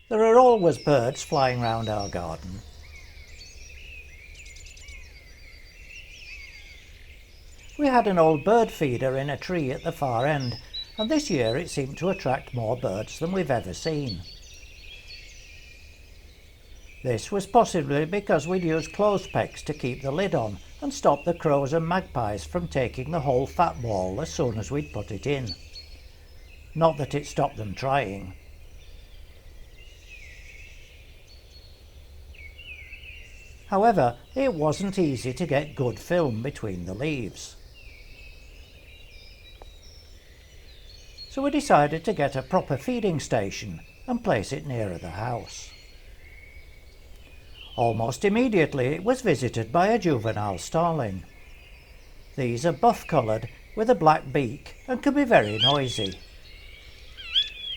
There are always birds flying round our garden. We had an old bird feeder in a tree at the far end, and this year it seemed to attract more birds than we've ever seen. This was possibly because we'd used clothes pegs to keep the lid on and stop the crows and magpies from taking the whole fat wall as soon as we'd put it in. Not that it stopped them trying. However, it wasn't easy to get good film between the leaves. So we decided to get a proper feeding station and place it nearer the house. Almost immediately it was visited by a juvenile starling. These are buff-coloured with a black beak and can be very noisy.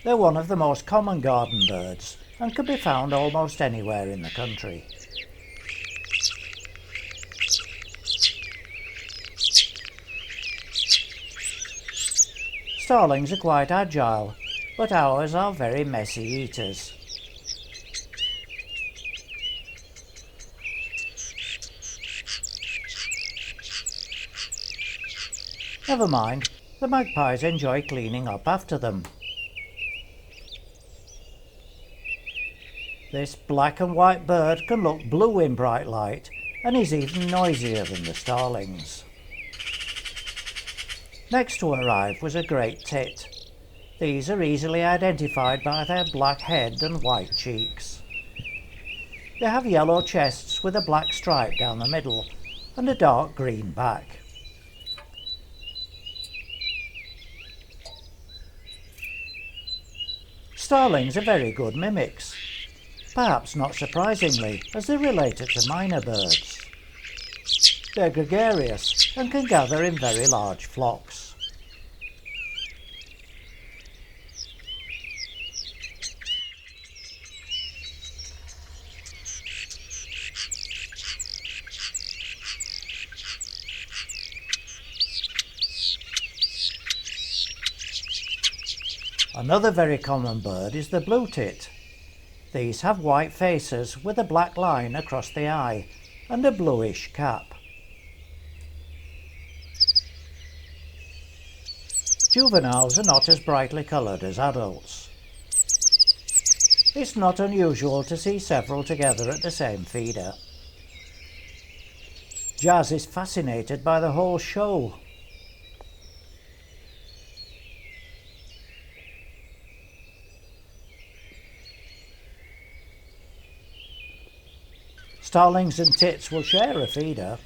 They're one of the most common garden birds and can be found almost anywhere in the country. Starlings are quite agile, but ours are very messy eaters. Never mind, the magpies enjoy cleaning up after them. This black and white bird can look blue in bright light and is even noisier than the starlings. Next to arrive was a great tit. These are easily identified by their black head and white cheeks. They have yellow chests with a black stripe down the middle and a dark green back. Starlings are very good mimics, perhaps not surprisingly, as they're related to myna birds. They're gregarious and can gather in very large flocks. Another very common bird is the blue tit. These have white faces with a black line across the eye and a bluish cap. Juveniles are not as brightly coloured as adults. It's not unusual to see several together at the same feeder. Jazz is fascinated by the whole show. Starlings and tits will share a feeder.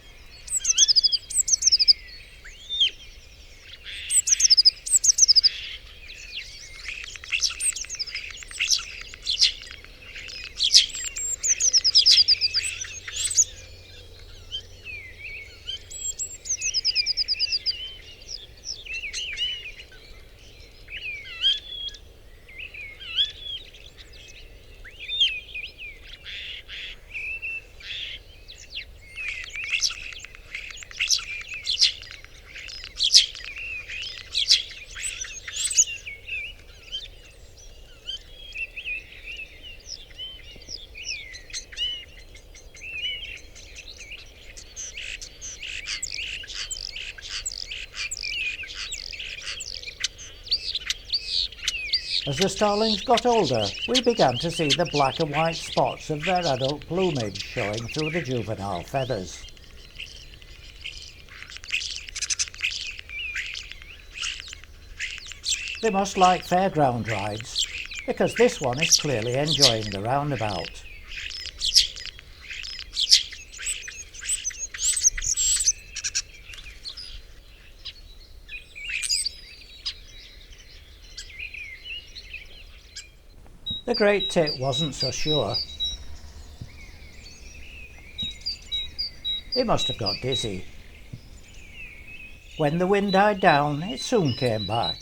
As the starlings got older, we began to see the black and white spots of their adult plumage showing through the juvenile feathers. They must like fairground rides, because this one is clearly enjoying the roundabout. The great tit wasn't so sure. It must have got dizzy. When the wind died down, it soon came back.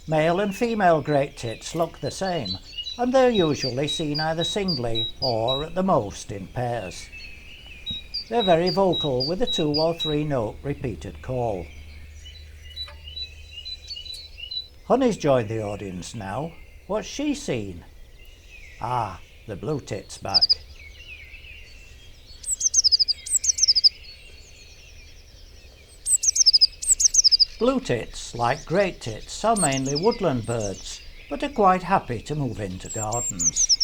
Male and female great tits look the same, and they're usually seen either singly or, at the most, in pairs. They're very vocal with a 2 or 3 note repeated call. Honey's joined the audience now. What's she seen? Ah, the blue tits back. Blue tits, like great tits, are mainly woodland birds, but are quite happy to move into gardens.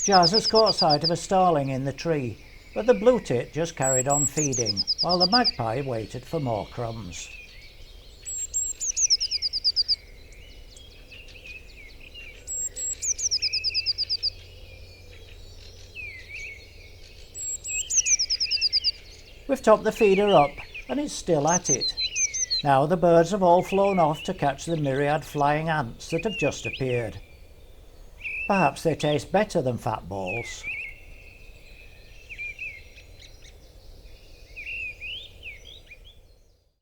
Jazz has caught sight of a starling in the tree, but the blue tit just carried on feeding, while the magpie waited for more crumbs. We've topped the feeder up, and it's still at it. Now the birds have all flown off to catch the myriad flying ants that have just appeared. Perhaps they taste better than fat balls.